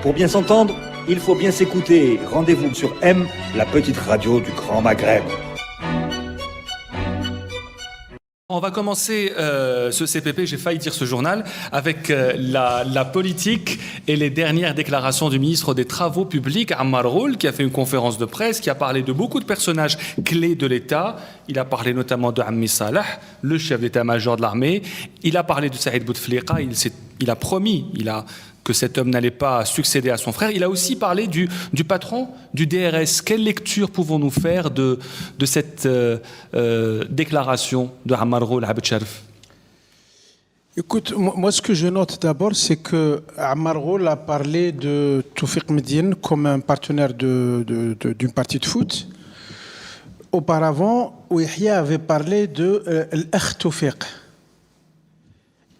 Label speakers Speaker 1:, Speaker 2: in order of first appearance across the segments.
Speaker 1: Pour bien s'entendre, il faut bien s'écouter. Rendez-vous sur M, la petite radio du Grand Maghreb.
Speaker 2: On va commencer ce CPP, j'ai failli dire ce journal, avec la politique et les dernières déclarations du ministre des Travaux publics, Ammar Ghoul, qui a fait une conférence de presse, qui a parlé de beaucoup de personnages clés de l'État. Il a parlé notamment de Hammi Salah, le chef d'état-major de l'armée. Il a parlé de Saïd Bouteflika, il a promis, que cet homme n'allait pas succéder à son frère. Il a aussi parlé du patron du DRS. Quelle lecture pouvons-nous faire de cette déclaration de Ammar Ghoul, Abed Sharif?
Speaker 3: Écoute, moi ce que je note d'abord, c'est que Ammar Ghoul a parlé de Toufiq Médiane comme un partenaire d'une partie de foot. Auparavant, Ouihia avait parlé de l'Akh Toufiq.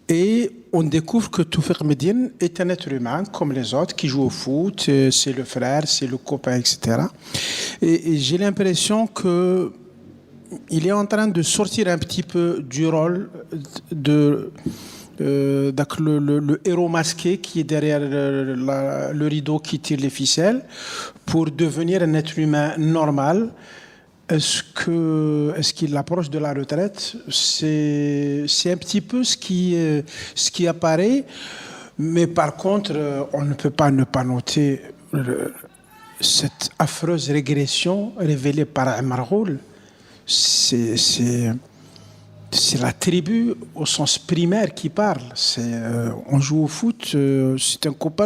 Speaker 3: Et on découvre que Toufiq Médiane est un être humain comme les autres qui joue au foot, c'est le frère, c'est le copain, etc. Et j'ai l'impression qu'il est en train de sortir un petit peu du rôle de le héros masqué qui est derrière le rideau qui tire les ficelles pour devenir un être humain normal. Est-ce qu'il approche de la retraite? C'est un petit peu ce qui apparaît, mais par contre, on ne peut pas ne pas noter cette affreuse régression révélée par Ammar Ghoul. C'est la tribu au sens primaire qui parle. On joue au foot, c'est un copain,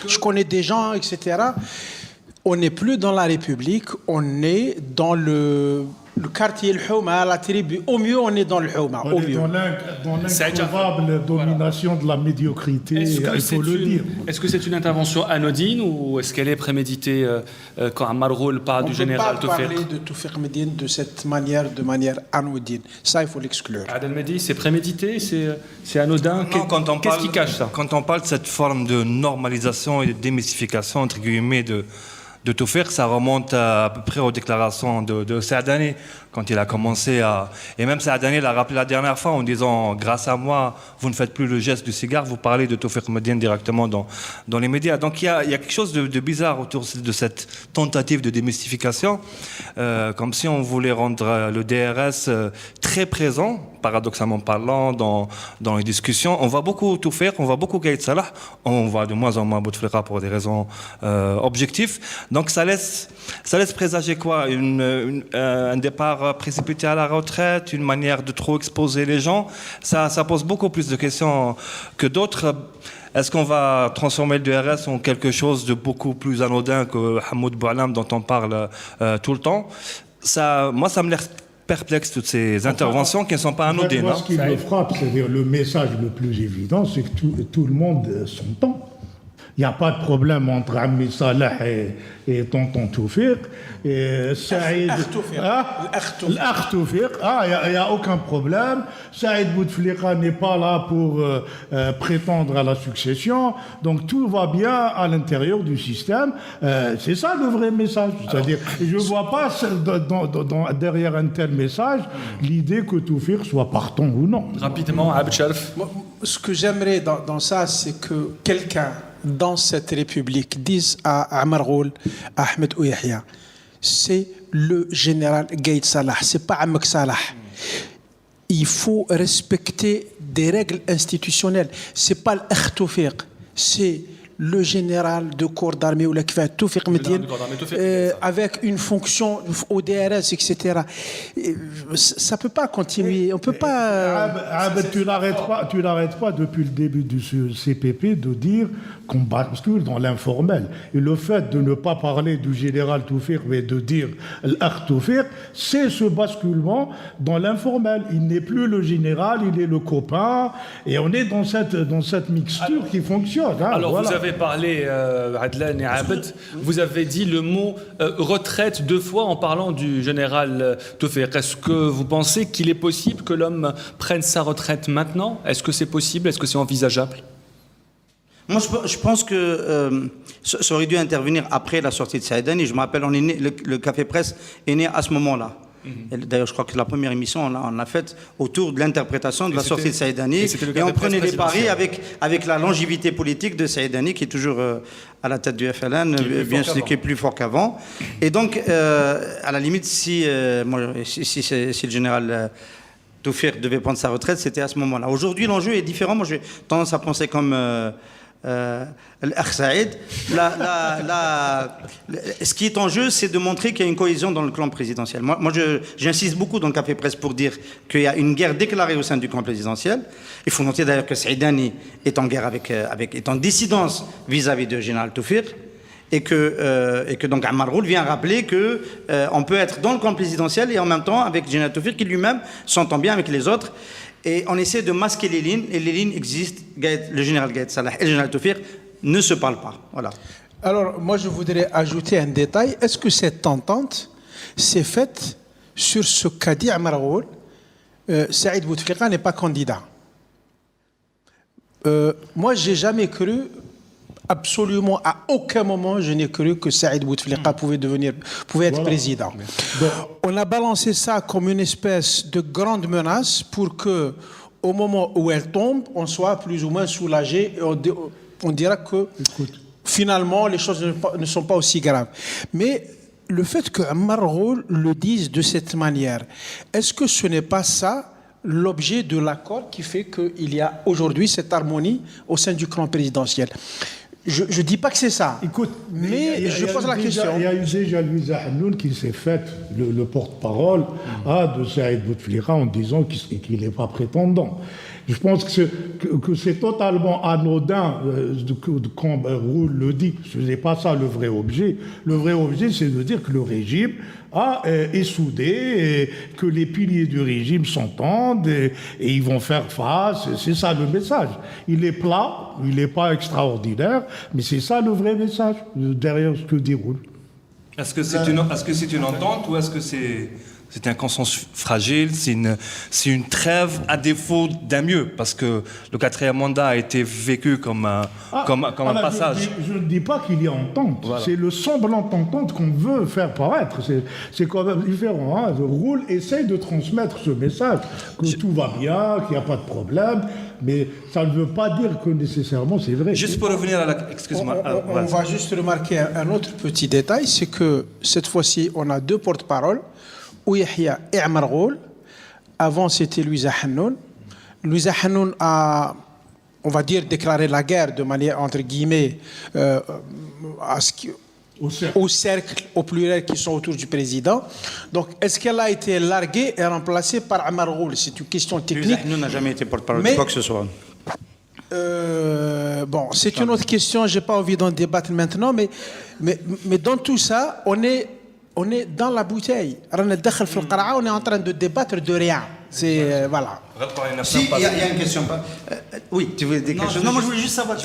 Speaker 3: je connais des gens, etc. On n'est plus dans la République, on est dans le quartier El Houma, la tribu. Au mieux, on est dans le Houma.
Speaker 4: On est dans l'incroyable domination de la médiocrité, il faut le dire.
Speaker 2: Est-ce que c'est une intervention anodine ou est-ce qu'elle est préméditée quand Ammar Ghoul parle du général Toufiq?
Speaker 3: On ne peut pas parler de Toufiq Médiane de cette manière, de manière anodine. Ça, il faut l'exclure.
Speaker 2: Adel Mehdi, c'est prémédité, c'est anodin? Qu'est-ce qui cache ça?
Speaker 5: Quand on parle de cette forme de normalisation et de démystification, entre guillemets, de Toufiq, ça remonte à peu près aux déclarations de Saadani, quand il a commencé à... Et même Saadani l'a rappelé la dernière fois en disant « Grâce à moi, vous ne faites plus le geste du cigare, vous parlez de Toufiq Médiane directement dans les médias. » Donc il y a quelque chose de bizarre autour de cette tentative de démystification, comme si on voulait rendre le DRS très présent, paradoxalement parlant, dans les discussions. On voit beaucoup Toufiq, on voit beaucoup Gaïd Salah, on voit de moins en moins Bouteflika pour des raisons objectives. Donc ça laisse présager quoi? Un départ précipité à la retraite, une manière de trop exposer les gens. Ça pose beaucoup plus de questions que d'autres. Est-ce qu'on va transformer le DRS en quelque chose de beaucoup plus anodin que Hamoud Boualam dont on parle tout le temps? Moi, ça me laisse perplexe, toutes ces interventions qui ne sont pas anodines.
Speaker 4: Moi, ce qui me frappe, c'est-à-dire le message le plus évident, c'est que tout le monde s'entend. Il n'y a pas de problème entre Hammi Salah et tonton Toufiq. Et Saïd... L'Akh Toufiq. Il n'y a aucun problème. Saïd Bouteflika n'est pas là pour prétendre à la succession. Donc tout va bien à l'intérieur du système. C'est ça le vrai message. C'est-à-dire, je ne vois pas derrière un tel message l'idée que Toufiq soit partant ou non.
Speaker 2: Rapidement, Abed Sharif.
Speaker 3: Ce que j'aimerais dans ça, c'est que quelqu'un dans cette République dise à Ammar Ghoul, à Ahmed Ouihia, c'est le général Gaïd Salah, c'est pas Ammek Salah. Il faut respecter des règles institutionnelles. C'est pas l'Akh Toufiq, c'est le général de corps d'armée ou l'Akfa Toufiq Médiane avec une fonction au DRS, etc. Ça ne peut pas continuer. On peut pas.
Speaker 4: Tu n'arrêtes pas depuis le début du CPP de dire qu'on bascule dans l'informel. Et le fait de ne pas parler du général Toufiq, mais de dire l'Akh Toufiq, c'est ce basculement dans l'informel. Il n'est plus le général, il est le copain. Et on est dans cette mixture qui fonctionne.
Speaker 2: Alors
Speaker 4: voilà.
Speaker 2: Vous avez parlé, Adlan et Abed, vous avez dit le mot retraite 2 fois en parlant du général Toufiq. Est-ce que vous pensez qu'il est possible que l'homme prenne sa retraite maintenant? Est-ce que c'est possible? Est-ce que c'est envisageable?
Speaker 6: Moi, je pense que ça aurait dû intervenir après la sortie de Saadani. Je me rappelle, le Café Presse est né à ce moment-là. Et d'ailleurs, je crois que la première émission, on l'a faite autour de l'interprétation de la sortie de Saïdani.
Speaker 2: Et
Speaker 6: on prenait les paris avec la longévité politique de Saïdani, qui est toujours à la tête du FLN, bien sûr, qui est plus fort qu'avant. Et donc, à la limite, si le général Toufir devait prendre sa retraite, c'était à ce moment-là. Aujourd'hui, l'enjeu est différent. Moi, j'ai tendance à penser comme Saïd. Ce qui est en jeu, c'est de montrer qu'il y a une cohésion dans le clan présidentiel. Moi j'insiste beaucoup dans le Café Presse pour dire qu'il y a une guerre déclarée au sein du clan présidentiel. Il faut noter d'ailleurs que Saïdani est en guerre est en dissidence vis-à-vis de Général Toufir. Et que donc Ammar Ghoul vient rappeler que on peut être dans le camp présidentiel et en même temps avec Général Toufir qui lui-même s'entend bien avec les autres. Et on essaie de masquer les lignes, et les lignes existent. Le général Gaïd Salah et le général Toufir ne se parlent pas. Voilà.
Speaker 3: Alors, moi, je voudrais ajouter un détail. Est-ce que cette entente s'est faite sur ce qu'a dit Ammar Ghoul? Saïd Bouteflika n'est pas candidat. Moi, j'ai jamais cru, absolument à aucun moment, je n'ai cru que Saïd Bouteflika pouvait être président. On a balancé ça comme une espèce de grande menace pour que, au moment où elle tombe, on soit plus ou moins soulagé et on dira que finalement les choses ne sont pas aussi graves. Mais le fait que Ammar Ghoul le dise de cette manière, est-ce que ce n'est pas ça l'objet de l'accord qui fait qu'il y a aujourd'hui cette harmonie au sein du clan présidentiel? Je ne dis pas que c'est ça.
Speaker 4: Écoute,
Speaker 3: mais je pose la question.
Speaker 4: Il y a eu déjà Louisa Hannoun qui s'est fait le porte-parole de Saïd Bouteflika en disant qu'il n'est pas prétendant. Je pense que c'est totalement anodin quand Ghoul le dit. Ce n'est pas ça le vrai objet. Le vrai objet, c'est de dire que le régime est soudé, et que les piliers du régime s'entendent et ils vont faire face. C'est ça le message. Il est plat, il n'est pas extraordinaire, mais c'est ça le vrai message derrière ce que dit Ghoul.
Speaker 5: Est-ce que c'est une entente ou est-ce que c'est un consensus fragile, c'est une trêve à défaut d'un mieux, parce que le 4e mandat a été vécu comme un passage.
Speaker 4: Je ne dis pas qu'il y a entente, voilà. C'est le semblant d'entente qu'on veut faire paraître. C'est quand même différent. Hein. Ghoul essaye de transmettre ce message, que tout va bien, qu'il n'y a pas de problème, mais ça ne veut pas dire que nécessairement c'est vrai.
Speaker 5: Juste pour revenir à la... Excuse-moi.
Speaker 3: On va juste remarquer un autre petit détail, c'est que cette fois-ci, on a deux porte-paroles, Ouyahia et Ammar Ghoul. Avant, c'était Louisa Hannoun. Louisa Hannoun a, on va dire, déclaré la guerre de manière, entre guillemets, au cercle, au pluriel, qui sont autour du président. Donc, est-ce qu'elle a été larguée et remplacée par Ammar Ghoul? C'est une question technique.
Speaker 6: Louisa Hannoun n'a jamais été porte-parole de quoi que ce soit.
Speaker 3: Bon, c'est une autre question, je n'ai pas envie d'en débattre maintenant, mais dans tout ça, on est dans la bouteille. On est en train de débattre de rien. C'est voilà.
Speaker 6: Si, il y a une question. Oui, tu voulais dire quelque chose? Non, moi je voulais juste savoir.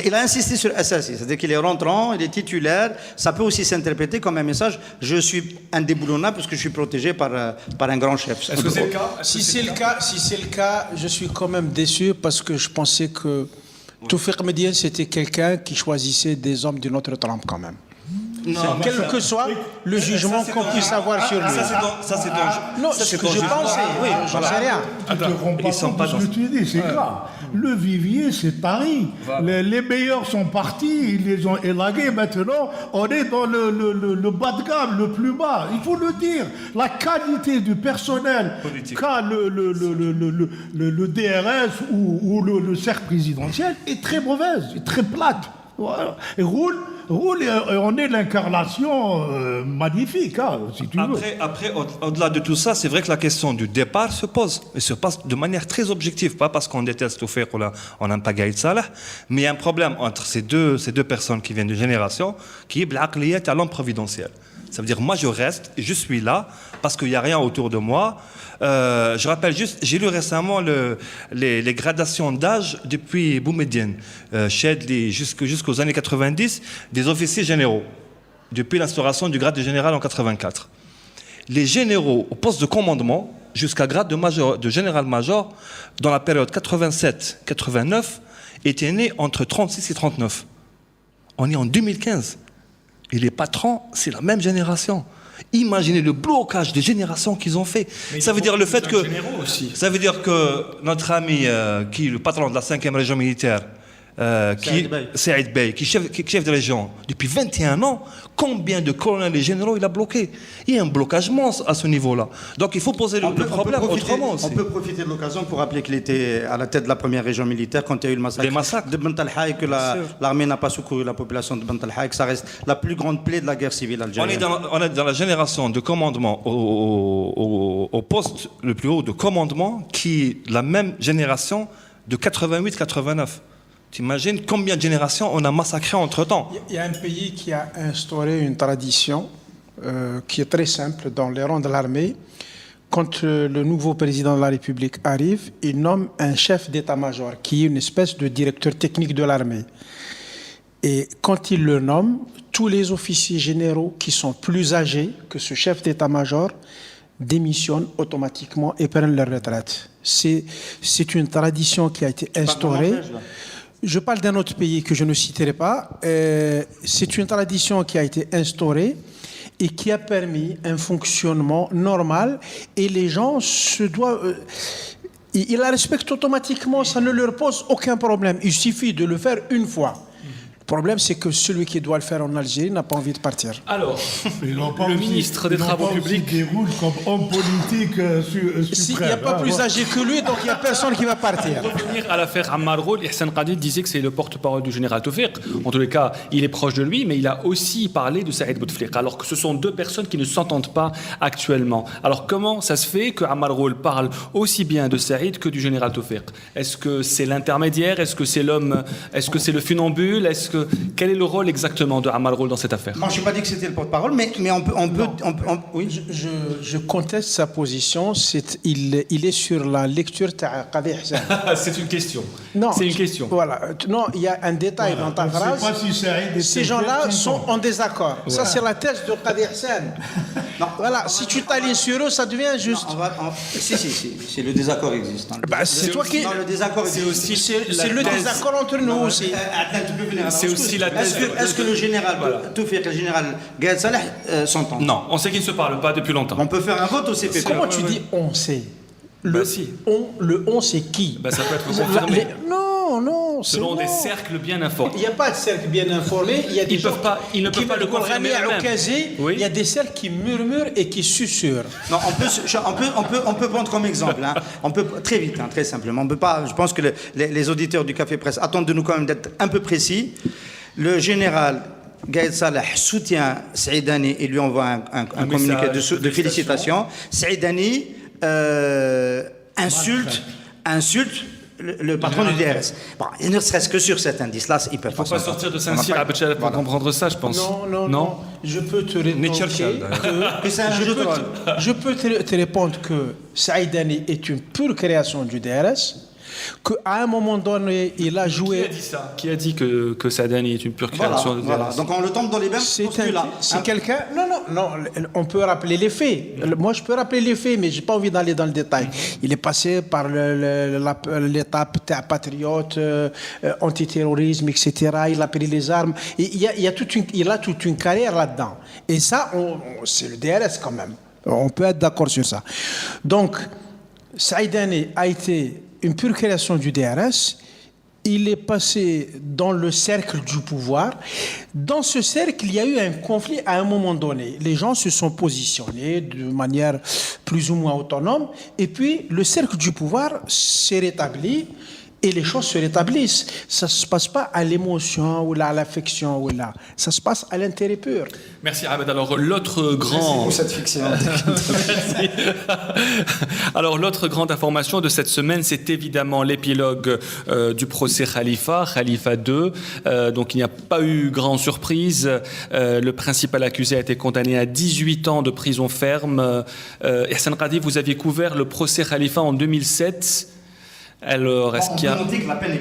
Speaker 6: Il a insisté sur Assassi, c'est-à-dire qu'il est rentrant, il est titulaire. Ça peut aussi s'interpréter comme un message. Je suis indéboulonnable parce que je suis protégé par un grand chef.
Speaker 2: Est-ce que c'est le cas?
Speaker 3: Si c'est le cas, je suis quand même déçu parce que je pensais que Toufiq Médiane, c'était quelqu'un qui choisissait des hommes d'une autre trempe quand même.
Speaker 6: Non,
Speaker 3: quel que soit le jugement qu'on puisse avoir sur lui.
Speaker 5: Ça, c'est dangereux.
Speaker 3: Non, ce que je pensais, oui, j'en sais rien.
Speaker 4: Tu te rends pas compte de ce que tu dis, c'est grave. Le vivier, c'est tari. Les meilleurs sont partis, ils les ont élagués. Maintenant, on est dans le bas de gamme, le plus bas. Il faut le dire. La qualité du personnel qu'a le DRS ou le cercle présidentiel est très mauvaise, est très plate. Voilà. Et Ghoul, on est l'incarnation magnifique, hein, si tu veux.
Speaker 5: Après, au-delà de tout ça, c'est vrai que la question du départ se pose. Et se passe de manière très objective. Pas parce qu'on déteste Toufir ou on n'aime pas Gaïd Salah, mais il y a un problème entre ces deux personnes qui viennent de génération, qui est l'aqliyat à l'homme providentiel. Ça veut dire, moi je reste, et je suis là, parce qu'il n'y a rien autour de moi. Je rappelle juste, j'ai lu récemment les gradations d'âge depuis Boumediene, Chedli, jusqu'aux années 90, des officiers généraux, depuis l'instauration du grade de général en 84. Les généraux au poste de commandement, jusqu'à grade de général-major, dans la période 87-89, étaient nés entre 36 et 39. On est en 2015. et les patrons, c'est la même génération. Imaginez le blocage des générations qu'ils ont fait. Ça veut dire le fait que... Ça veut dire que notre ami, qui est le patron de la 5e région militaire, Saïd Bey, qui est chef de région depuis 21 ans, combien de colonels et généraux il a bloqué? Il y a un blocage monstre à ce niveau-là. Donc il faut poser le problème autrement aussi.
Speaker 6: On peut profiter de l'occasion pour rappeler qu'il était à la tête de la première région militaire quand il y a eu le massacre de Bent al-Ha et que l'armée n'a pas secouru la population de Bent al-Ha et que ça reste la plus grande plaie de la guerre civile algérienne.
Speaker 5: On est dans la génération de commandement au poste le plus haut de commandement qui est la même génération de 88-89. T'imagines combien de générations on a massacré entre-temps?
Speaker 3: Il y a un pays qui a instauré une tradition qui est très simple dans les rangs de l'armée. Quand le nouveau président de la République arrive, il nomme un chef d'état-major qui est une espèce de directeur technique de l'armée. Et quand il le nomme, tous les officiers généraux qui sont plus âgés que ce chef d'état-major démissionnent automatiquement et prennent leur retraite. C'est une tradition qui a été instaurée. Je parle d'un autre pays que je ne citerai pas. C'est une tradition qui a été instaurée et qui a permis un fonctionnement normal et les gens se doivent... ils la respectent automatiquement, ça ne leur pose aucun problème. Il suffit de le faire une fois. Le problème, c'est que celui qui doit le faire en Algérie n'a pas envie de partir.
Speaker 2: Alors, le ministre des Travaux publics
Speaker 4: déroule comme homme politique
Speaker 3: Il n'y a pas plus âgé que lui, donc il n'y a personne qui va partir.
Speaker 2: Pour revenir à l'affaire Ammar Ghoul, Ihsan Qadid disait que c'est le porte-parole du général Toufiq. En tous les cas, il est proche de lui, mais il a aussi parlé de Saïd Bouteflika, alors que ce sont deux personnes qui ne s'entendent pas actuellement. Alors comment ça se fait que Ammar Ghoul parle aussi bien de Saïd que du général Toufiq? Est-ce que c'est l'intermédiaire? Est-ce que c'est l'homme? Est-ce que c'est le funambule? Quel est le rôle exactement de Ammar Ghoul dans cette affaire?
Speaker 6: Moi, je n'ai pas dit que c'était le porte-parole, mais oui.
Speaker 3: Je conteste sa position. Il est sur la lecture de Qadi Hassan.
Speaker 2: C'est une question.
Speaker 3: Non,
Speaker 2: c'est une question.
Speaker 3: Voilà. Non, il y a un détail dans ta phrase. Ces gens-là sont en désaccord. Ouais. Ça, c'est la thèse de Qadi Hassan. Voilà. Si tu t'alignes sur eux, ça devient juste.
Speaker 6: Si, le désaccord existe.
Speaker 3: C'est toi qui.
Speaker 6: Non, le désaccord existe.
Speaker 3: C'est le désaccord entre nous aussi.
Speaker 2: C'est aussi la thèse.
Speaker 6: Est-ce que le général Toufiq et le général Gaël Saleh s'entendent?
Speaker 2: Non, on sait qu'ils ne se parlent pas depuis longtemps.
Speaker 6: On peut faire un vote au CPP.
Speaker 3: Comment tu dis on sait? Le on, c'est qui?
Speaker 2: Ça peut être confirmé.
Speaker 3: Non.
Speaker 2: Selon des cercles bien informés.
Speaker 3: Il n'y a pas de cercle bien informé. Il y a des gens
Speaker 2: ils ne peuvent pas le confirmer eux-mêmes.
Speaker 3: Il y a des cercles qui murmurent et qui susurrent.
Speaker 6: Non, on peut prendre comme exemple. On peut très vite, très simplement. On peut pas. Je pense que les auditeurs du Café Presse attendent de nous quand même d'être un peu précis. Le général Gaël Saleh soutient Saïdani et lui envoie un communiqué de félicitations. Saïdani insulte le patron du DRS. Bon, et ne serait-ce que sur cet indice-là, ils peuvent pas.
Speaker 2: Il ne faut pas sortir de Saint-Cyr à Béchel pour comprendre ça, je pense.
Speaker 3: Non. Je peux te répondre je peux te répondre que Saïdani est une pure création du DRS. Qu'à un moment donné, il a joué...
Speaker 2: Qui a dit ça? Qui a dit que Saïdani est une pure création de DRS?
Speaker 6: Voilà. Donc on le tombe dans les bains.
Speaker 3: C'est quelqu'un... Non, on peut rappeler les faits. Moi, je peux rappeler les faits, mais je n'ai pas envie d'aller dans le détail. Il est passé par l'étape patriote, antiterrorisme, etc. Il a pris les armes. Il a toute une carrière là-dedans. Et ça, c'est le DRS quand même. On peut être d'accord sur ça. Donc, Saïdani a été une pure création du DRS. Il est passé dans le cercle du pouvoir. Dans ce cercle, il y a eu un conflit à un moment donné. Les gens se sont positionnés de manière plus ou moins autonome. Et puis, le cercle du pouvoir s'est rétabli. Et les choses se rétablissent. Ça ne se passe pas à l'émotion ou à l'affection. Ça se passe à l'intérêt pur.
Speaker 2: Merci Ahmed. Alors l'autre grand...
Speaker 6: Merci pour cette fiction.
Speaker 2: Merci. Alors l'autre grande information de cette semaine, c'est évidemment l'épilogue du procès Khalifa 2. Donc il n'y a pas eu grande surprise. Le principal accusé a été condamné à 18 ans de prison ferme. Ihsan Qadid, vous aviez couvert le procès Khalifa en 2007. Alors, est-ce qu'il y a...
Speaker 6: On peut noter que la peine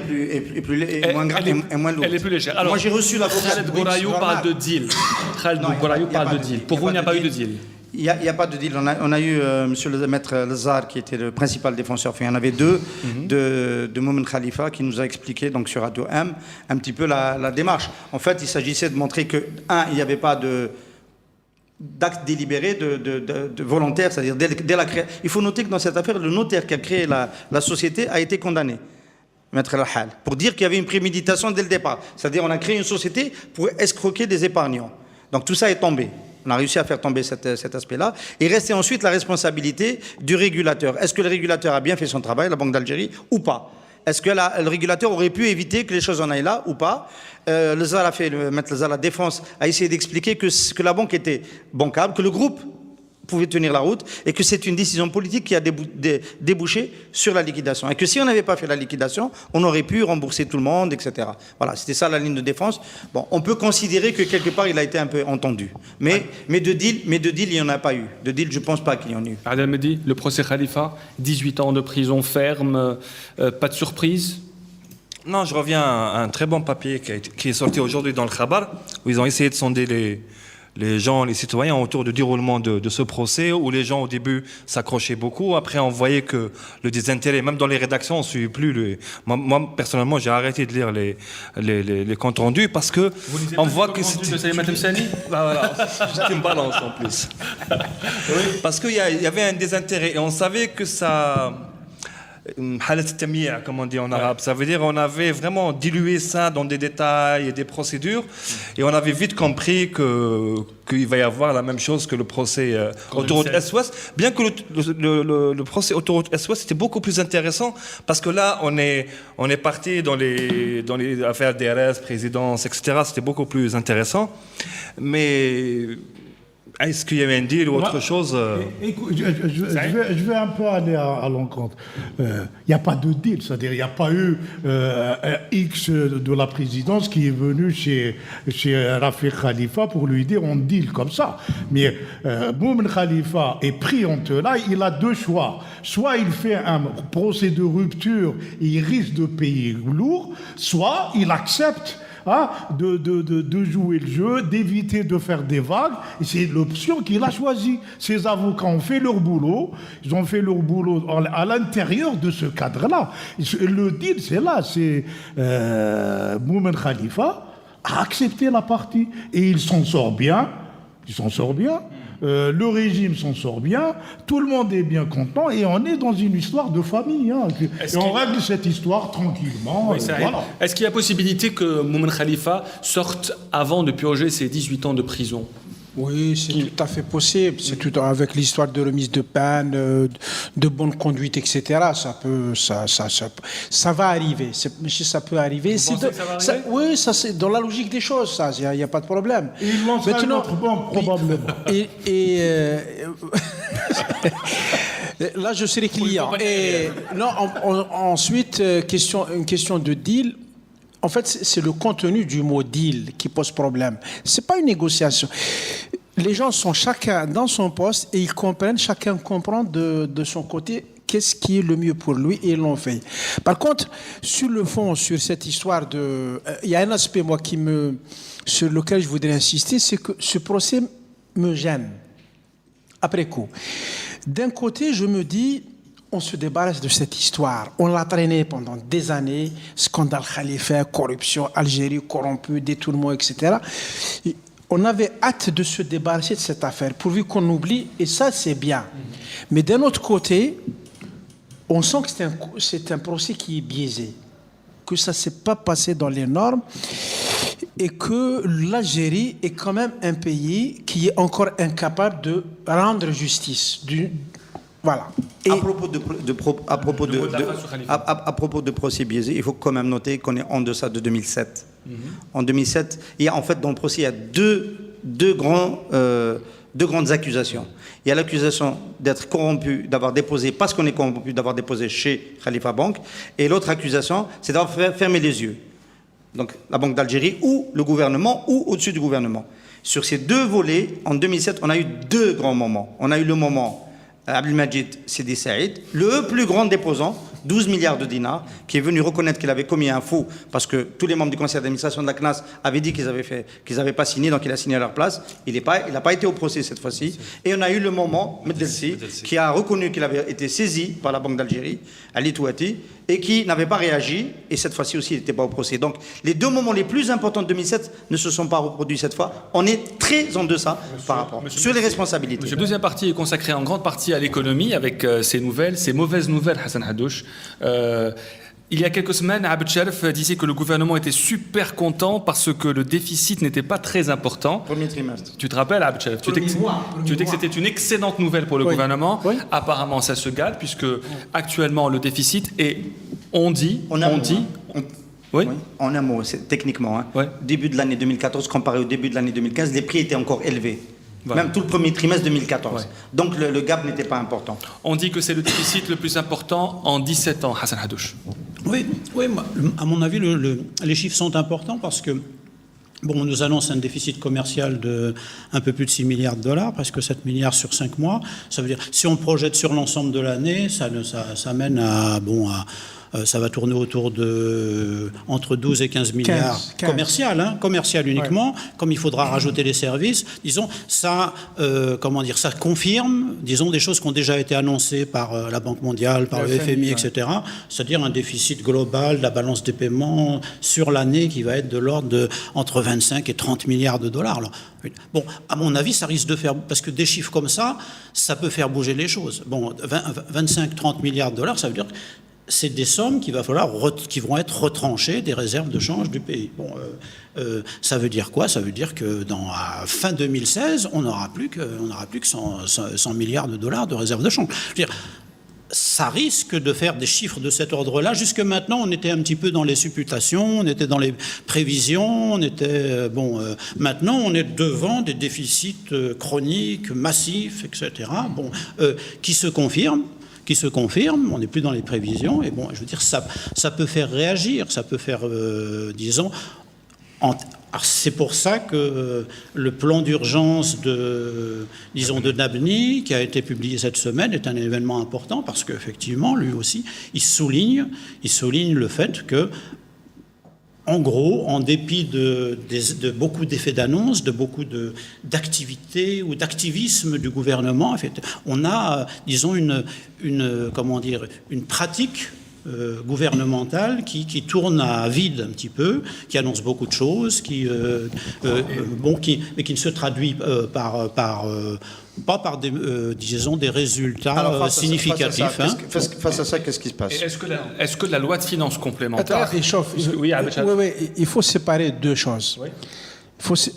Speaker 6: est moins grave et moins lourde.
Speaker 2: Elle est plus légère. Alors,
Speaker 6: moi, j'ai reçu l'avocat...
Speaker 2: Khaled Gourayou parle de deal. Khaled Gourayou parle de deal. Pour vous, il n'y a pas eu de deal.
Speaker 6: Il n'y a pas de deal. On a eu monsieur le maître Lazar, qui était le principal défenseur. Enfin, il y en avait deux, de Moumen Khalifa, qui nous a expliqué donc, sur Radio M un petit peu la démarche. En fait, il s'agissait de montrer que, il n'y avait pas d'acte délibéré, de volontaire, c'est-à-dire dès la création. Il faut noter que dans cette affaire, le notaire qui a créé la société a été condamné. Maître Lahal, pour dire qu'il y avait une préméditation dès le départ. C'est-à-dire on a créé une société pour escroquer des épargnants. Donc tout ça est tombé. On a réussi à faire tomber cet aspect-là. Et restait ensuite la responsabilité du régulateur. Est-ce que le régulateur a bien fait son travail, la Banque d'Algérie, ou pas? Est-ce que le régulateur aurait pu éviter que les choses en aillent là, ou pas? Le ZAR a fait, Maître Lazar, la défense a essayé d'expliquer que la banque était bancable, que le groupe pouvait tenir la route et que c'est une décision politique qui a débouché sur la liquidation. Et que si on n'avait pas fait la liquidation, on aurait pu rembourser tout le monde, etc. Voilà, c'était ça la ligne de défense. Bon, on peut considérer que quelque part, il a été un peu entendu. Mais de deal, il n'y en a pas eu. De deal, je ne pense pas qu'il y en ait eu.
Speaker 2: Adel Mehdi, le procès Khalifa, 18 ans de prison ferme, pas de surprise?
Speaker 5: Non, je reviens à un très bon papier qui est sorti aujourd'hui dans le Khabar, où ils ont essayé de sonder les gens, les citoyens autour du déroulement de ce procès, où les gens au début s'accrochaient beaucoup. Après, on voyait que le désintérêt, même dans les rédactions, on ne suivait plus. Moi, personnellement, j'ai arrêté de lire les comptes rendus parce que on voit que
Speaker 2: c'était de Salima Temsani.
Speaker 5: Bah voilà, j'étais une balance en plus. Oui. Parce qu'il y avait un désintérêt et on savait que ça. Comme on dit en arabe, ça veut dire on avait vraiment dilué ça dans des détails et des procédures et on avait vite compris qu'il va y avoir la même chose que le procès autoroute Est-Ouest, bien que le procès autoroute Est-Ouest était beaucoup plus intéressant parce que là on est parti dans les affaires DRS, présidence, etc. C'était beaucoup plus intéressant, mais est-ce qu'il y avait un deal ou autre chose?
Speaker 4: Écoute, je vais un peu aller à l'encontre. Il n'y a pas de deal, c'est-à-dire il n'y a pas eu un X de la présidence qui est venu chez Rafik Khalifa pour lui dire on deal comme ça. Mais Moumen Khalifa est pris en tenaille, il a deux choix. Soit il fait un procès de rupture et il risque de payer lourd, soit il accepte de jouer le jeu, d'éviter de faire des vagues. Et c'est l'option qu'il a choisie. Ses avocats ont fait leur boulot. Ils ont fait leur boulot à l'intérieur de ce cadre-là. Le deal, c'est là. C'est Moumen Khalifa a accepté la partie. Et il s'en sort bien. Il s'en sort bien. Le régime s'en sort bien, tout le monde est bien content et on est dans une histoire de famille. Et on règle cette histoire tranquillement.
Speaker 2: Oui, voilà. Est-ce qu'il y a possibilité que Moumen Khalifa sorte avant de purger ses 18 ans de prison?
Speaker 3: Oui, c'est tout à fait possible. C'est tout avec l'histoire de remise de peine, de bonne conduite, etc. Ça va arriver. Ça peut arriver.
Speaker 2: Vous pensez que ça va arriver?
Speaker 3: Oui, ça c'est dans la logique des choses. Ça, il n'y a pas de problème.
Speaker 4: Et il lancera une autre banque probablement.
Speaker 3: Là, je serai client. Ensuite, une question de deal. En fait, c'est le contenu du mot deal qui pose problème. C'est pas une négociation. Les gens sont chacun dans son poste et ils comprennent, chacun comprend de son côté qu'est-ce qui est le mieux pour lui et ils l'ont fait. Par contre, sur le fond, sur cette histoire il y a un aspect, moi, sur lequel je voudrais insister, c'est que ce procès me gêne, après coup. D'un côté, je me dis, on se débarrasse de cette histoire. On l'a traînée pendant des années, scandale Khalifa, corruption, Algérie corrompue, détournement, etc. Et on avait hâte de se débarrasser de cette affaire, pourvu qu'on oublie, et ça, c'est bien. Mais d'un autre côté, on sent que c'est un procès qui est biaisé, que ça ne s'est pas passé dans les normes, et que l'Algérie est quand même un pays qui est encore incapable de rendre justice. Voilà. Et
Speaker 6: à propos de procès biaisé, il faut quand même noter qu'on est en deçà de 2007. En 2007, il y a en fait dans le procès, il y a deux grandes accusations. Il y a l'accusation d'être corrompu, d'avoir déposé, parce qu'on est corrompu, d'avoir déposé chez Khalifa Bank, et l'autre accusation, c'est d'avoir fermé les yeux. Donc la Banque d'Algérie ou le gouvernement ou au-dessus du gouvernement. Sur ces deux volets, en 2007, on a eu deux grands moments. On a eu le moment Abdelmajid Sidi Saïd, le plus grand déposant, 12 milliards de dinars, qui est venu reconnaître qu'il avait commis un faux, parce que tous les membres du conseil d'administration de la CNAS avaient dit qu'ils n'avaient pas signé, donc il a signé à leur place. Il n'a pas été au procès cette fois-ci. Et on a eu le moment, Medelsi, qui a reconnu qu'il avait été saisi par la Banque d'Algérie, Ali Touati, et qui n'avait pas réagi, et cette fois-ci aussi, il n'était pas au procès. Donc, les deux moments les plus importants de 2007 ne se sont pas reproduits cette fois. On est très en deçà par rapport sur les responsabilités.
Speaker 2: La deuxième partie est consacrée en grande partie à l'économie, avec ces mauvaises nouvelles, Hassan Haddouche. Il y a quelques semaines, Abd Sharif disait que le gouvernement était super content parce que le déficit n'était pas très important.
Speaker 6: Premier trimestre.
Speaker 2: Tu te rappelles, Abd Sharif? Tu dis que c'était une excellente nouvelle pour le gouvernement.
Speaker 3: Oui.
Speaker 2: Apparemment, ça se gâte puisque actuellement le déficit est, oui.
Speaker 6: En un mot, techniquement, hein.
Speaker 2: Ouais.
Speaker 6: Début de l'année 2014 comparé au début de l'année 2015, les prix étaient encore élevés.
Speaker 2: Voilà.
Speaker 6: Même tout le premier trimestre 2014.
Speaker 2: Ouais.
Speaker 6: Donc le gap n'était pas important.
Speaker 2: On dit que c'est le déficit le plus important en 17 ans, Hassan Haddouche.
Speaker 7: Oui, moi, à mon avis, les chiffres sont importants parce que, bon, on nous annonce un déficit commercial de un peu plus de 6 milliards de dollars, presque 7 milliards sur 5 mois. Ça veut dire, si on projette sur l'ensemble de l'année, ça mène à, ça va tourner autour de entre 12 et 15 milliards
Speaker 3: 15.
Speaker 7: commercial uniquement. Comme il faudra rajouter les services, disons, ça confirme, disons, des choses qui ont déjà été annoncées par la Banque mondiale, par le FMI, etc. C'est-à-dire un déficit global de la balance des paiements sur l'année qui va être de l'ordre de entre 25 et 30 milliards de dollars. Alors, bon, à mon avis, ça risque de faire, parce que des chiffres comme ça peut faire bouger les choses. Bon, 25-30 milliards de dollars, ça veut dire que c'est des sommes qui vont être retranchées des réserves de change du pays. Bon, ça veut dire quoi? Ça veut dire que à fin 2016, on n'aura plus que 100 milliards de dollars de réserves de change. Je veux dire, ça risque de faire des chiffres de cet ordre-là. Jusque maintenant, on était un petit peu dans les supputations, on était dans les prévisions, maintenant, on est devant des déficits chroniques, massifs, etc. Qui se confirment. On n'est plus dans les prévisions, et bon, je veux dire, ça peut faire réagir, ça peut faire, disons, c'est pour ça que le plan d'urgence de Nabni, qui a été publié cette semaine, est un événement important, parce qu'effectivement, lui aussi, il souligne le fait que, en gros, en dépit de beaucoup d'effets d'annonce, de beaucoup d'activités ou d'activisme du gouvernement, en fait, on a, disons, une pratique gouvernementale qui tourne à vide un petit peu, qui annonce beaucoup de choses, mais qui ne se traduit pas par des résultats significatifs.
Speaker 6: Face à ça, qu'est-ce qui se passe?
Speaker 2: Est-ce que la loi de finances complémentaire...
Speaker 3: Oui, il faut séparer deux choses.
Speaker 2: Oui.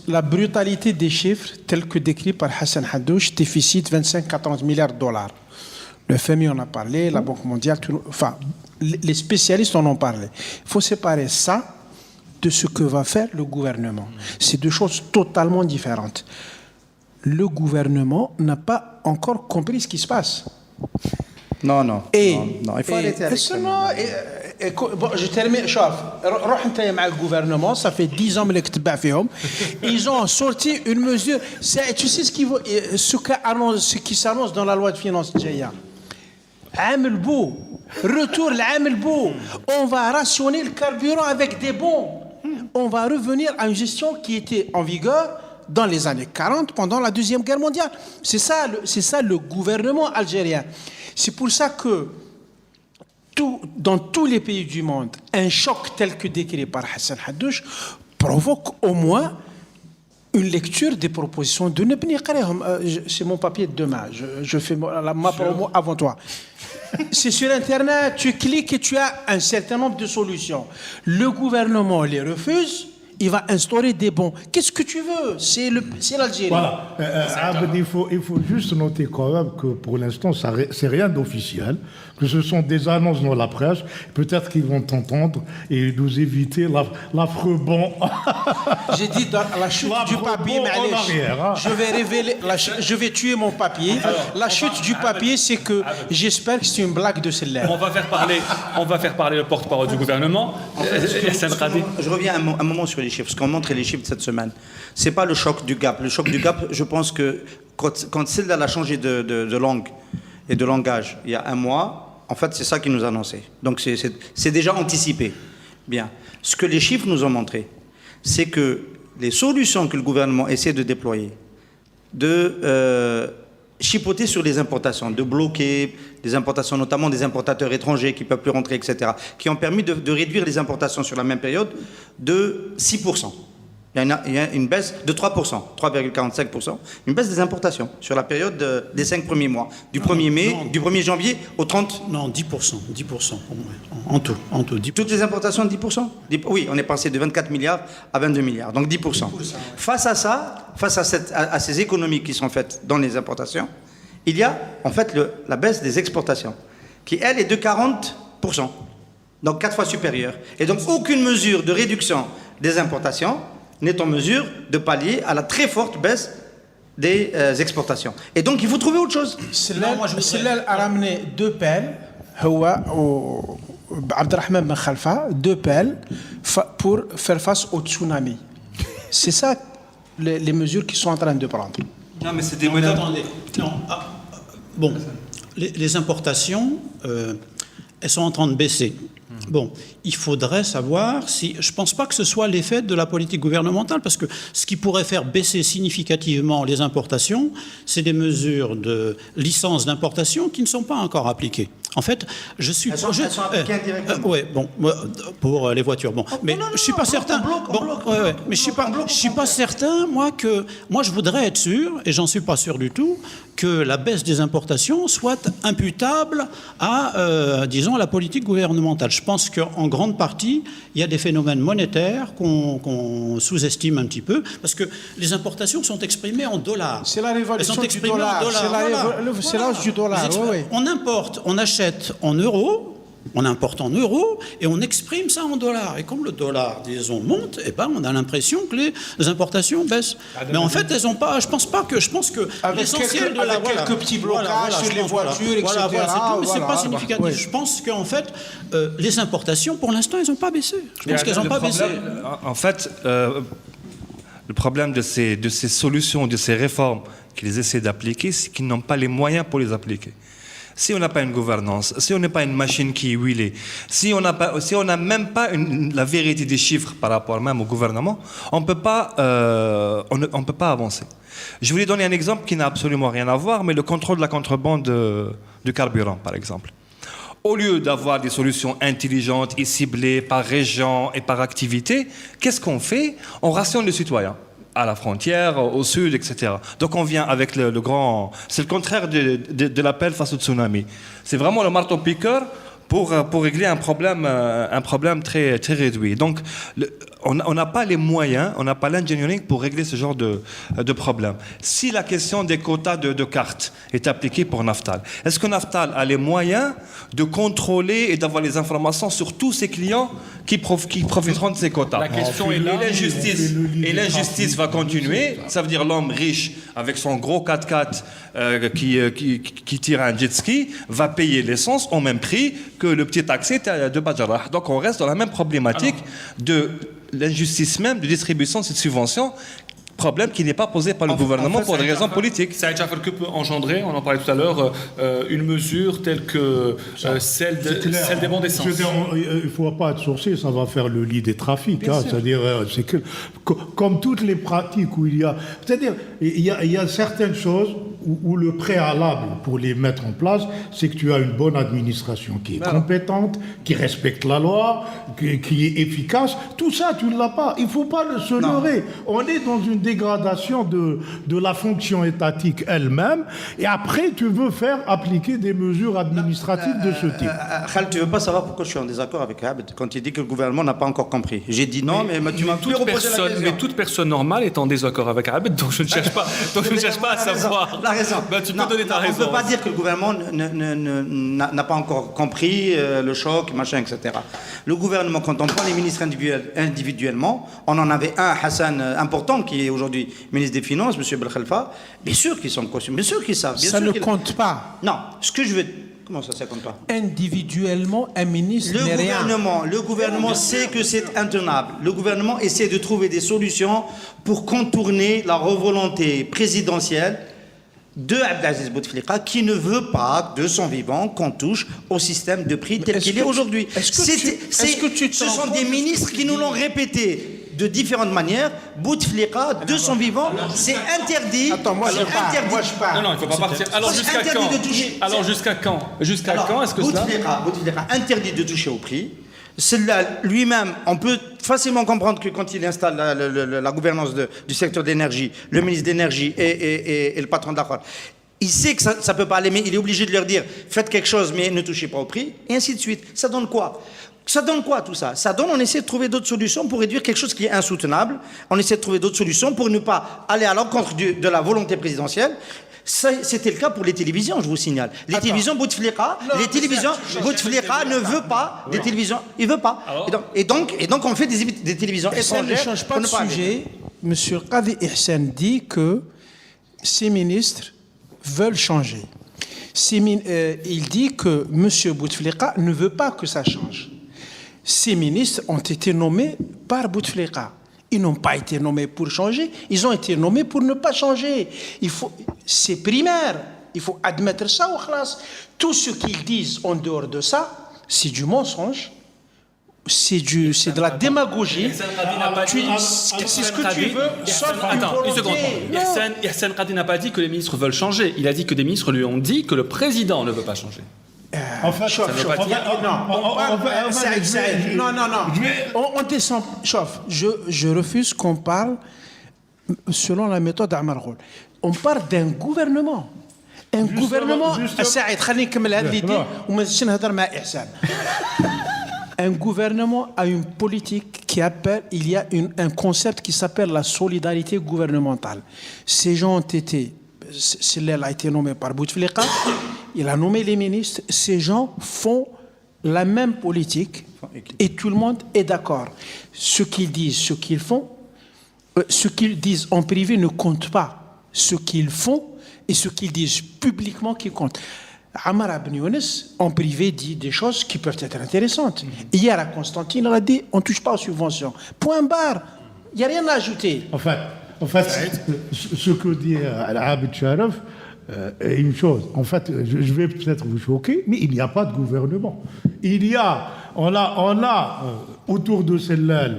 Speaker 3: La brutalité des chiffres, tels que décrits par Hassan Haddouche, déficit 25-40 milliards de dollars. Le FMI en a parlé, la Banque mondiale, les spécialistes en ont parlé. Il faut séparer ça de ce que va faire le gouvernement. C'est deux choses totalement différentes. Le gouvernement n'a pas encore compris ce qui se passe.
Speaker 6: Non, il faut arrêter avec ça.
Speaker 3: Je termine. Le gouvernement, ça fait 10 ans que ils ont sorti une mesure. Tu sais ce qui s'annonce dans la loi de finances Jaya. Retour l'Amel Bou. On va rationner le carburant avec des bons. On va revenir à une gestion qui était en vigueur dans les années 40, pendant la Deuxième Guerre mondiale. C'est ça le gouvernement algérien. C'est pour ça que dans tous les pays du monde, un choc tel que décrit par Hassan Haddouche provoque au moins une lecture des propositions de Nabni. C'est mon papier de demain. Je fais ma promo avant toi. C'est sur Internet, tu cliques et tu as un certain nombre de solutions. Le gouvernement les refuse, il va instaurer des bons. Qu'est-ce que tu veux? C'est l'Algérie.
Speaker 4: Voilà. Il faut juste noter quand même que pour l'instant, c'est rien d'officiel, que ce sont des annonces dans la presse. Peut-être qu'ils vont t'entendre et nous éviter l'affreux bon.
Speaker 3: J'ai dit dans la chute du papier, mais allez, je vais révéler, je vais tuer mon papier. La chute du papier, c'est que j'espère que c'est une blague de celle-là.
Speaker 2: On va faire parler le porte-parole du gouvernement.
Speaker 6: Je reviens un moment sur les chiffres, parce qu'on montre les chiffres de cette semaine. C'est pas le choc du gap. Le choc du gap, je pense que quand celle-là a changé de langue et de langage il y a un mois, En fait, c'est ça qu'ils nous annonçaient. Donc, c'est déjà anticipé. Bien. Ce que les chiffres nous ont montré, c'est que les solutions que le gouvernement essaie de déployer, de chipoter sur les importations, de bloquer des importations, notamment des importateurs étrangers qui ne peuvent plus rentrer, etc., qui ont permis de réduire les importations sur la même période de 6%. Il y a une baisse de 3%, 3,45%, une baisse des importations sur la période des 5 premiers mois, du 1er mai, du 1er janvier au 30...
Speaker 7: Non, 10%, en tout, 10%.
Speaker 6: Toutes les importations, 10%? Oui, on est passé de 24 milliards à 22 milliards, donc 10%. Face à ça, face à ces économies qui sont faites dans les importations, il y a en fait la baisse des exportations, qui elle est de 40%, donc 4 fois supérieure. Et donc aucune mesure de réduction des importations n'est en mesure de pallier à la très forte baisse des exportations. Et donc il faut trouver autre chose.
Speaker 3: Sellal a ramené 2 pelles, Abdelrahman Ben Khalfa, 2 pelles pour faire face au tsunami. C'est ça les mesures qu'ils sont en train de prendre.
Speaker 5: Non, mais c'est des
Speaker 7: Non, mais attendez. Non, bon, les importations, elles sont en train de baisser. Bon, il faudrait savoir si... Je ne pense pas que ce soit l'effet de la politique gouvernementale, parce que ce qui pourrait faire baisser significativement les importations, c'est des mesures de licence d'importation qui ne sont pas encore appliquées. En fait, je suis...
Speaker 6: Elles sont appliquées indirectement.
Speaker 7: Oui, bon, pour les voitures, bon. Mais je ne suis pas certain... Mais je ne suis pas certain, moi, que... Moi, je voudrais être sûr, et j'en suis pas sûr du tout, que la baisse des importations soit imputable à, disons, la politique gouvernementale. Je pense qu'en grande partie, il y a des phénomènes monétaires qu'on sous-estime un petit peu, parce que les importations sont exprimées en dollars.
Speaker 3: C'est la révolution du dollar. C'est l'âge du dollar.
Speaker 7: On importe, on achète en euros, on importe en euros et on exprime ça en dollars. Et comme le dollar, disons, monte, eh ben, on a l'impression que les importations baissent. Mais en fait, elles n'ont pas. Je pense que l'essentiel de la
Speaker 3: quelques petits blocages sur les voitures, etc.
Speaker 7: Mais c'est pas significatif.
Speaker 3: Ouais.
Speaker 7: Je pense qu'en fait, les importations, pour l'instant, elles n'ont pas baissé. Je pense qu'elles n'ont pas baissé.
Speaker 5: En fait, le problème de ces solutions, de ces réformes qu'ils essaient d'appliquer, c'est qu'ils n'ont pas les moyens pour les appliquer. Si on n'a pas une gouvernance, si on n'est pas une machine qui est huilée, si on n'a même pas la vérité des chiffres par rapport même au gouvernement, on ne peut pas avancer. Je voulais donner un exemple qui n'a absolument rien à voir, mais le contrôle de la contrebande du carburant, par exemple. Au lieu d'avoir des solutions intelligentes et ciblées par région et par activité, qu'est-ce qu'on fait? On rationne les citoyens à la frontière, au sud, etc. Donc on vient avec le grand... C'est le contraire de l'appel face au tsunami. C'est vraiment le marteau-piqueur pour régler un problème très, très réduit. Donc on n'a pas les moyens, on n'a pas l'engineering pour régler ce genre de problème. Si la question des quotas de cartes est appliquée pour Naftal, est-ce que Naftal a les moyens de contrôler et d'avoir les informations sur tous ses clients qui profiteront de ces quotas?
Speaker 2: La question est là.
Speaker 5: Et l'injustice va continuer. Ça veut dire l'homme riche avec son gros 4x4 qui tire un jet ski va payer l'essence au même prix que le petit taxi de Badjarrah. Donc on reste dans la même problématique de l'injustice même de distribution de cette subvention, problème qui n'est pas posé par le gouvernement pour des raisons politiques.
Speaker 2: Saïd Jafar, que peut engendrer, on en parlait tout à l'heure, une mesure telle que celle des bons d'essence?
Speaker 4: Il ne faut pas être sorcier, ça va faire le lit des trafics. C'est-à-dire, c'est que, comme toutes les pratiques où il y a... C'est-à-dire, il y a certaines choses où le préalable pour les mettre en place, c'est que tu as une bonne administration qui est compétente, qui respecte la loi, qui est efficace. Tout ça, tu ne l'as pas. Il ne faut pas se leurrer. On est dans une dégradation de la fonction étatique elle-même, et après tu veux faire appliquer des mesures administratives de ce type.
Speaker 6: Khaled, tu ne veux pas savoir pourquoi je suis en désaccord avec Abed quand il dit que le gouvernement n'a pas encore compris. J'ai dit non, mais tu m'as plus reposé la question.
Speaker 2: Mais toute personne normale est en désaccord avec Abed, donc je ne cherche pas, à savoir.
Speaker 6: La raison.
Speaker 2: Tu peux donner ta raison.
Speaker 6: On ne peut pas dire que le gouvernement n'a pas encore compris le choc, machin, etc. Le gouvernement, quand on prend les ministres individuellement, on en avait un, Hassan, important, qui est aujourd'hui ministre des Finances, M. Belkhalfa, bien sûr qu'ils sont conscients, bien sûr qu'ils savent.
Speaker 3: Ça ne compte pas.
Speaker 6: Non, ce que je veux... Comment ça compte pas?
Speaker 3: Individuellement, un ministre n'est rien.
Speaker 6: Le gouvernement sait que c'est intenable. Le gouvernement essaie de trouver des solutions pour contourner la revolonté présidentielle de Abdelaziz Bouteflika qui ne veut pas, de son vivant, qu'on touche au système de prix tel qu'il est aujourd'hui. Ce sont des ministres qui nous l'ont répété de différentes manières. Bouteflika, de son vivant, c'est interdit.
Speaker 3: Attends, moi je parle.
Speaker 2: Non, il ne faut pas partir. Alors jusqu'à
Speaker 6: interdit
Speaker 2: quand
Speaker 6: de toucher.
Speaker 2: Alors jusqu'à quand est-ce que
Speaker 6: Bouteflika interdit de toucher au prix. Cela lui-même, on peut facilement comprendre que quand il installe la gouvernance du secteur d'énergie, le ministre d'énergie et le patron de la Khor, il sait que ça ne peut pas aller, mais il est obligé de leur dire faites quelque chose, mais ne touchez pas au prix, et ainsi de suite. Ça donne quoi tout ça? Ça donne, on essaie de trouver d'autres solutions pour réduire quelque chose qui est insoutenable. On essaie de trouver d'autres solutions pour ne pas aller à l'encontre de la volonté présidentielle. C'était le cas pour les télévisions, je vous signale. Les télévisions, Bouteflika ne veut pas des télévisions. Il veut pas. Et donc, on fait des télévisions étrangères.
Speaker 3: Ça ne change pas de sujet. Monsieur Qadi Ihsan dit que ces ministres veulent changer. Il dit que Monsieur Bouteflika ne veut pas que ça change. Ces ministres ont été nommés par Bouteflika. Ils n'ont pas été nommés pour changer, ils ont été nommés pour ne pas changer. C'est primaire, il faut admettre ça au classe. Tout ce qu'ils disent en dehors de ça, c'est du mensonge, c'est de la démagogie. C'est ce que tu veux, sauf
Speaker 2: une seconde. Ihsan Qadi n'a pas dit que les ministres veulent changer. Il a dit que des ministres lui ont dit que le président ne veut pas changer.
Speaker 3: On descend. Je refuse qu'on parle selon la méthode d'Amar Ghoul. On parle d'un gouvernement. Un gouvernement. Un gouvernement a une politique qui appelle. Il y a un concept qui s'appelle la solidarité gouvernementale. Ces gens ont été. Celle-là a été nommée par Bouteflika. Il a nommé les ministres. Ces gens font la même politique et tout le monde est d'accord. Ce qu'ils disent, ce qu'ils font, ce qu'ils disent en privé ne compte pas. Ce qu'ils font et ce qu'ils disent publiquement qui compte. Ammar Ibn Younes, en privé, dit des choses qui peuvent être intéressantes. Hier, à Constantine, il a dit on ne touche pas aux subventions. Point barre. Il n'y a rien à ajouter.
Speaker 4: En fait, ce que dit Abd Sharaf est une chose. En fait, je vais peut-être vous choquer, mais il n'y a pas de gouvernement. On a autour de celle-là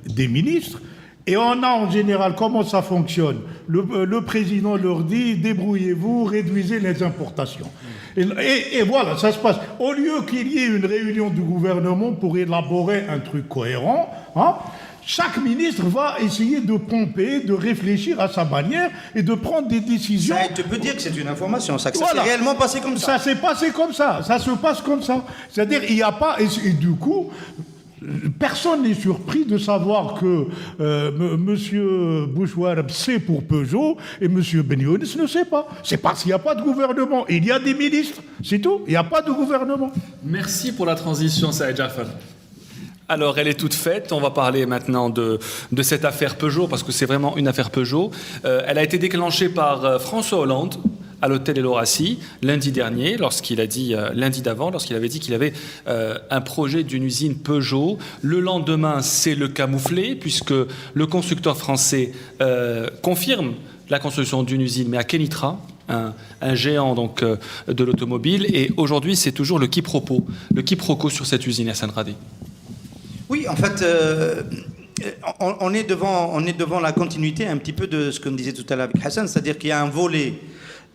Speaker 4: des ministres, et on a en général comment ça fonctionne. Le président leur dit débrouillez-vous, réduisez les importations. Et voilà, ça se passe. Au lieu qu'il y ait une réunion du gouvernement pour élaborer un truc cohérent, chaque ministre va essayer de pomper, de réfléchir à sa manière et de prendre des décisions.
Speaker 6: Ça, tu peux dire que c'est une information, ça s'est réellement passé comme ça.
Speaker 4: Ça s'est passé comme ça, ça se passe comme ça. C'est-à-dire, il n'y a pas... Et du coup, personne n'est surpris de savoir que M. Bouchouarab sait pour Peugeot et M. Benyounès ne sait pas. C'est parce qu'il n'y a pas de gouvernement. Il y a des ministres, c'est tout. Il n'y a pas de gouvernement.
Speaker 2: Merci pour la transition, Saïd Jafar. Alors, elle est toute faite. On va parler maintenant de cette affaire Peugeot, parce que c'est vraiment une affaire Peugeot. Elle a été déclenchée par François Hollande à l'hôtel El Orassi lundi dernier, lundi d'avant, lorsqu'il avait dit qu'il avait un projet d'une usine Peugeot. Le lendemain, c'est le camouflé, puisque le constructeur français confirme la construction d'une usine, mais à Kenitra, un géant donc de l'automobile. Et aujourd'hui, c'est toujours le quiproquo sur cette usine, Hassan Radi.
Speaker 6: Oui, en fait, on est devant la continuité un petit peu de ce qu'on disait tout à l'heure avec Hassan, c'est-à-dire qu'il y a un volet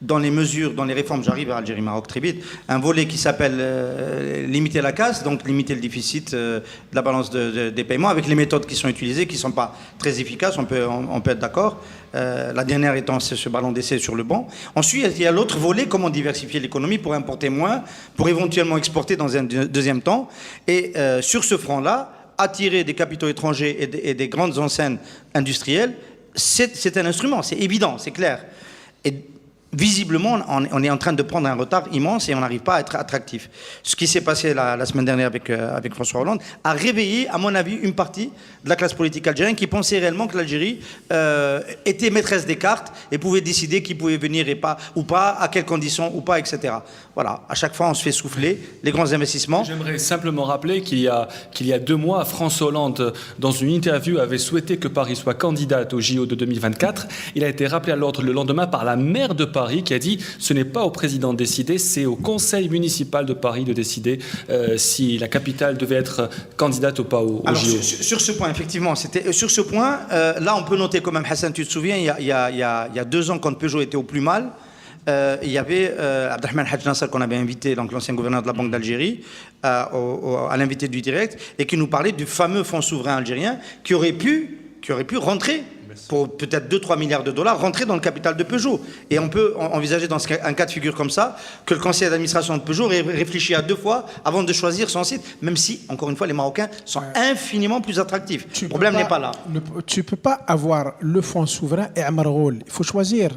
Speaker 6: dans les mesures, dans les réformes, j'arrive à Algérie-Maroc très vite, un volet qui s'appelle limiter la casse, donc limiter le déficit de la balance des paiements, avec les méthodes qui sont utilisées, qui ne sont pas très efficaces, on peut être d'accord. La dernière étant ce ballon d'essai sur le banc. Ensuite, il y a l'autre volet, comment diversifier l'économie pour importer moins, pour éventuellement exporter dans un deuxième temps. Et sur ce front-là, attirer des capitaux étrangers et des grandes enseignes industrielles, c'est un instrument, c'est évident, c'est clair. Et visiblement, on est en train de prendre un retard immense et on n'arrive pas à être attractif. Ce qui s'est passé la semaine dernière avec François Hollande a réveillé, à mon avis, une partie de la classe politique algérienne qui pensait réellement que l'Algérie était maîtresse des cartes et pouvait décider qui pouvait venir ou pas, à quelles conditions ou pas, etc. Voilà, à chaque fois, on se fait souffler les grands investissements.
Speaker 2: J'aimerais simplement rappeler qu'il y a 2 mois, François Hollande, dans une interview, avait souhaité que Paris soit candidate au JO de 2024. Il a été rappelé à l'ordre le lendemain par la maire de Paris, Paris qui a dit ce n'est pas au président de décider, c'est au conseil municipal de Paris de décider si la capitale devait être candidate ou pas au
Speaker 6: Alors,
Speaker 2: JO.
Speaker 6: sur ce point, effectivement, sur ce point, là, on peut noter quand même, Hassan, tu te souviens, il y a 2 ans, quand Peugeot était au plus mal, il y avait Abdelrahman Hadj Nasser qu'on avait invité, donc l'ancien gouverneur de la Banque d'Algérie, à l'invité du direct, et qui nous parlait du fameux fonds souverain algérien qui aurait pu rentrer pour peut-être 2-3 milliards de dollars, rentrer dans le capital de Peugeot. Et on peut envisager dans un cas de figure comme ça que le conseil d'administration de Peugeot réfléchit à 2 fois avant de choisir son site, même si, encore une fois, les Marocains sont infiniment plus attractifs. Le problème n'est pas là.
Speaker 3: Tu ne peux pas avoir le fonds souverain et Amar Ghoul. Il faut choisir.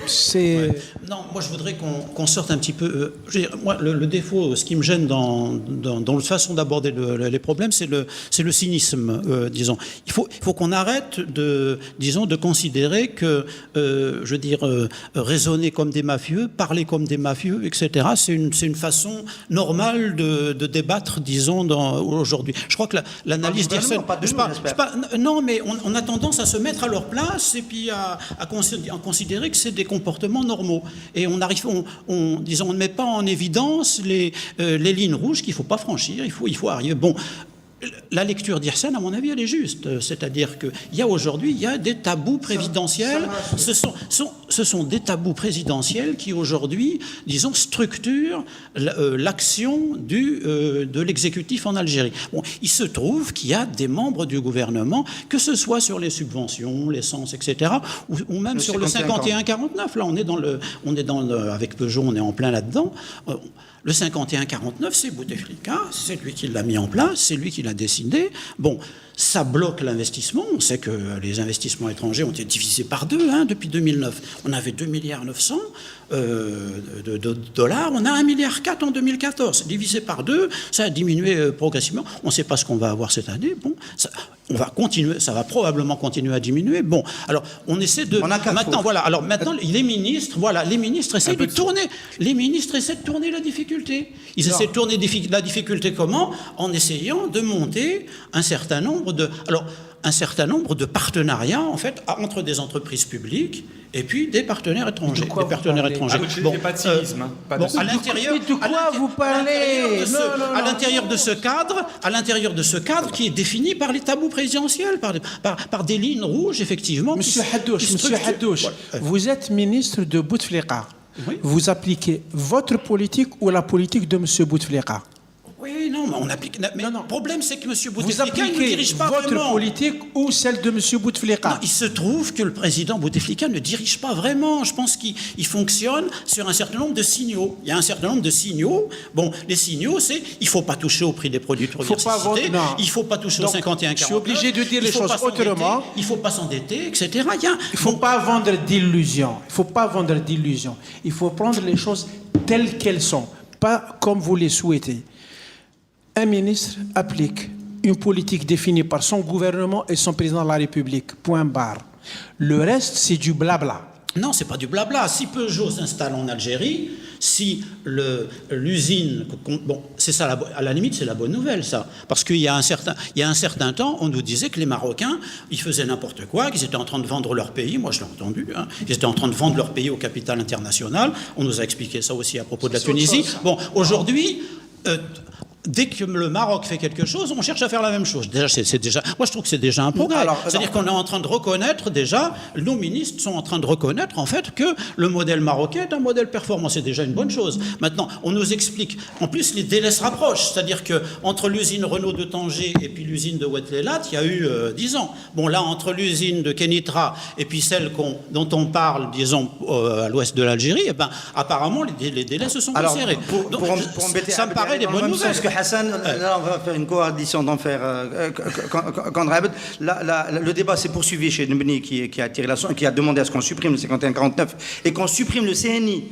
Speaker 3: C'est...
Speaker 7: Non, moi je voudrais qu'on sorte un petit peu. Je veux dire, moi, le défaut, ce qui me gêne dans la façon d'aborder les problèmes, c'est le cynisme, disons. Il faut qu'on arrête de considérer que, je veux dire, raisonner comme des mafieux, parler comme des mafieux, etc. C'est une façon normale de débattre, disons, aujourd'hui. Je crois que l'analyse d'Hirsen... Non, mais on a tendance à se mettre à leur place et puis à considérer que c'est des comportements normaux. Et on ne met pas en évidence les lignes rouges qu'il ne faut pas franchir, il faut arriver. Bon, la lecture d'Hirsen, à mon avis, elle est juste. C'est-à-dire qu'il y a aujourd'hui, il y a des tabous présidentiels. Ce sont des tabous présidentiels qui, aujourd'hui, disons, structurent l'action de l'exécutif en Algérie. Bon, il se trouve qu'il y a des membres du gouvernement, que ce soit sur les subventions, l'essence, etc., ou même sur le 51-49. Là, avec Peugeot, on est en plein là-dedans. Le 51-49, c'est Bouteflika, c'est lui qui l'a mis en place, c'est lui qui l'a décidé. Bon, ça bloque l'investissement. On sait que les investissements étrangers ont été divisés par 2 depuis 2009. On avait 2,9 milliards de dollars, on a 1,4 milliard en 2014. Divisé par 2, ça a diminué progressivement. On ne sait pas ce qu'on va avoir cette année. Bon, ça va probablement continuer à diminuer. Bon, alors on essaie de... Maintenant, les ministres essaient de tourner. Les ministres essaient de tourner la difficulté. Ils essaient de tourner la difficulté comment ? En essayant de monter un certain nombre de partenariats, en fait, entre des entreprises publiques et puis des partenaires étrangers.
Speaker 2: Pas de cynisme.
Speaker 7: À l'intérieur,
Speaker 3: de quoi vous parlez ?
Speaker 7: À l'intérieur de ce cadre qui est défini par les tabous présidentiels, par des lignes rouges, effectivement.
Speaker 3: Monsieur Haddouche, vous êtes ministre de Bouteflika.
Speaker 7: Oui.
Speaker 3: Vous appliquez votre politique ou la politique de monsieur Bouteflika ?
Speaker 7: Oui, non, mais on applique. Mais le problème, c'est que M.
Speaker 3: Vous
Speaker 7: Bouteflika ne dirige pas
Speaker 3: votre
Speaker 7: vraiment.
Speaker 3: politique ou celle de M. Bouteflika?
Speaker 7: Non, il se trouve que le président Bouteflika ne dirige pas vraiment. Je pense qu'il fonctionne sur un certain nombre de signaux. Il y a un certain nombre de signaux. Bon, les signaux, c'est il ne faut pas toucher au prix des produits de première nécessité. Il ne faut pas toucher au 51-49.
Speaker 3: Je suis obligé de dire les choses autrement.
Speaker 7: Il ne faut pas s'endetter, etc.
Speaker 3: Il ne faut pas vendre d'illusions. Il ne faut pas vendre d'illusions. Il faut prendre les choses telles qu'elles sont, pas comme vous les souhaitez. Un ministre applique une politique définie par son gouvernement et son président de la République. Point barre. Le reste, c'est du blabla.
Speaker 7: Non, c'est pas du blabla. Si Peugeot s'installe en Algérie, si l'usine... Bon, c'est ça, à la limite, c'est la bonne nouvelle, ça. Parce qu'il y a un certain temps, on nous disait que les Marocains, ils faisaient n'importe quoi, qu'ils étaient en train de vendre leur pays. Moi, je l'ai entendu. Ils étaient en train de vendre leur pays au capital international. On nous a expliqué ça aussi à propos de la Tunisie. Bon, aujourd'hui... dès que le Maroc fait quelque chose, on cherche à faire la même chose. Déjà, moi, je trouve que c'est déjà un progrès. C'est-à-dire qu'on est en train de reconnaître déjà, nos ministres sont en train de reconnaître en fait que le modèle marocain est un modèle performant. C'est déjà une bonne chose. Maintenant, on nous explique. En plus, les délais se rapprochent. C'est-à-dire que entre l'usine Renault de Tanger et puis l'usine de Ouatlelat, il y a eu 10 ans. Bon, là, entre l'usine de Kenitra et puis celle dont on parle, disons, à l'ouest de l'Algérie, eh ben, apparemment, les délais se sont resserrés. Ça me paraît des bonnes nouvelles.
Speaker 6: Hassan, là on va faire une coalition d'enfer. Le débat s'est poursuivi chez Nebni qui a attiré la sonde, qui a demandé à ce qu'on supprime le 51-49 et qu'on supprime le CNI,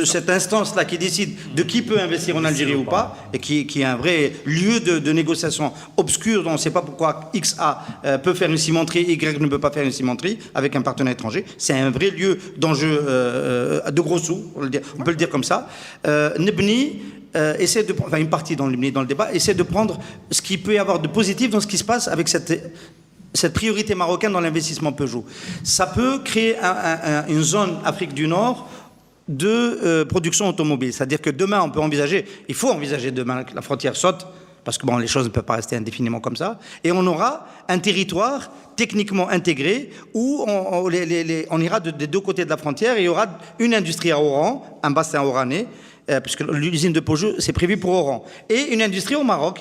Speaker 6: cette instance-là qui décide de qui peut investir en Algérie ou pas, et qui est un vrai lieu de négociation obscure dont on ne sait pas pourquoi XA peut faire une cimenterie, Y ne peut pas faire une cimenterie avec un partenaire étranger. C'est un vrai lieu d'enjeu de gros sous, on peut le dire comme ça. Nebni essaie de prendre, une partie dans le débat, essaie de prendre ce qu'il peut y avoir de positif dans ce qui se passe avec cette cette priorité marocaine dans l'investissement Peugeot. Ça peut créer une zone Afrique du Nord de production automobile. C'est-à-dire que demain, on peut envisager, il faut envisager demain que la frontière saute, parce que bon, les choses ne peuvent pas rester indéfiniment comme ça, et on aura un territoire techniquement intégré où on ira des deux côtés de la frontière et il y aura une industrie à Oran, un bassin oranais, puisque l'usine de Peugeot, c'est prévu pour Oran, et une industrie au Maroc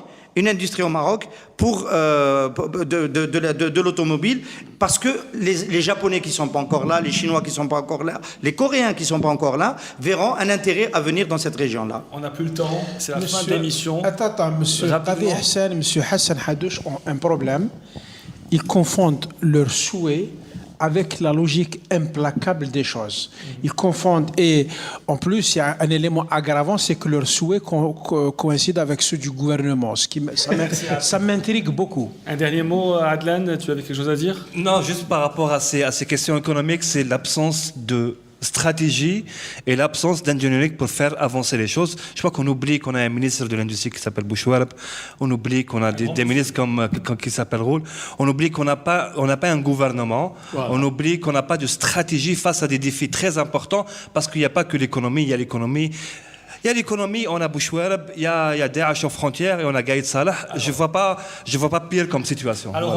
Speaker 6: pour de l'automobile, parce que les Japonais qui ne sont pas encore là, les Chinois qui ne sont pas encore là, les Coréens qui ne sont pas encore là, verront un intérêt à venir dans cette région-là.
Speaker 2: On n'a plus le temps, c'est la fin de l'émission.
Speaker 3: Attends, monsieur Qadi Hassan, monsieur Hassan Hadouche ont un problème. Ils confondent leurs souhaits avec la logique implacable des choses. Ils confondent, et en plus, il y a un élément aggravant, c'est que leurs souhaits coïncident avec ceux du gouvernement, ça m'intrigue beaucoup.
Speaker 2: Un dernier mot, Adlan, tu avais quelque chose à dire?
Speaker 5: Non, juste par rapport à ces questions économiques, c'est l'absence de stratégie et l'absence d'ingénierie pour faire avancer les choses. Je crois qu'on oublie qu'on a un ministre de l'Industrie qui s'appelle Bouchouarab, on oublie qu'on a des ministres qui s'appellent Roul, on oublie qu'on n'a pas un gouvernement, voilà. On oublie qu'on n'a pas de stratégie face à des défis très importants, parce qu'il n'y a pas que l'économie, il y a l'économie. Il y a l'économie, on a Bouchouarab, il y a Daesh aux frontières et on a Gaïd Salah. Je vois pas pire comme situation.
Speaker 2: Alors,